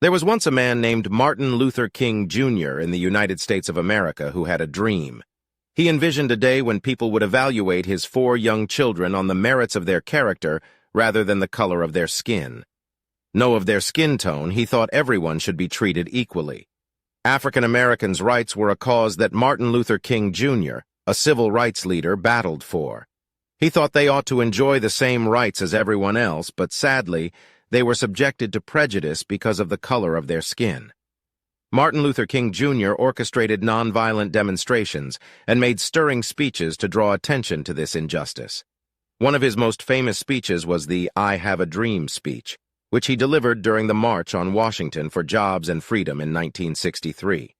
There was once a man named Martin Luther King Jr. in the United States of America who had a dream. He envisioned a day when people would evaluate his 4 young children on the merits of their character rather than the color of their skin. No of their skin tone, he thought everyone should be treated equally. African Americans' rights were a cause that Martin Luther King Jr., a civil rights leader, battled for. He thought they ought to enjoy the same rights as everyone else, but sadly, they were subjected to prejudice because of the color of their skin. Martin Luther King Jr. orchestrated nonviolent demonstrations and made stirring speeches to draw attention to this injustice. One of his most famous speeches was the "I Have a Dream" speech, which he delivered during the March on Washington for Jobs and Freedom in 1963.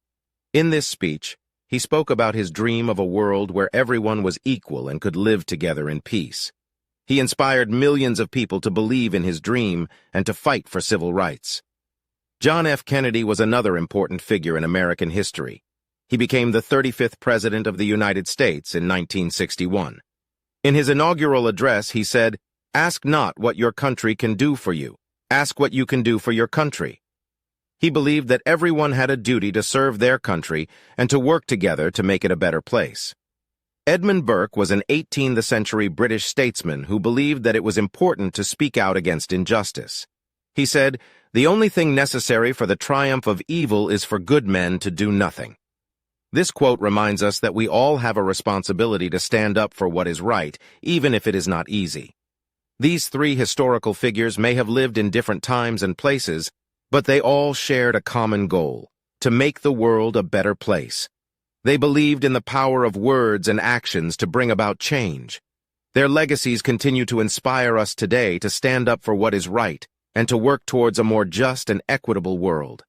In this speech, he spoke about his dream of a world where everyone was equal and could live together in peace. He inspired millions of people to believe in his dream and to fight for civil rights. John F. Kennedy was another important figure in American history. He became the 35th President of the United States in 1961. In his inaugural address, he said, "Ask not what your country can do for you. Ask what you can do for your country." He believed that everyone had a duty to serve their country and to work together to make it a better place. Edmund Burke was an 18th century British statesman who believed that it was important to speak out against injustice. He said, "The only thing necessary for the triumph of evil is for good men to do nothing." This quote reminds us that we all have a responsibility to stand up for what is right, even if it is not easy. These 3 historical figures may have lived in different times and places, but they all shared a common goal: to make the world a better place. They believed in the power of words and actions to bring about change. Their legacies continue to inspire us today to stand up for what is right and to work towards a more just and equitable world.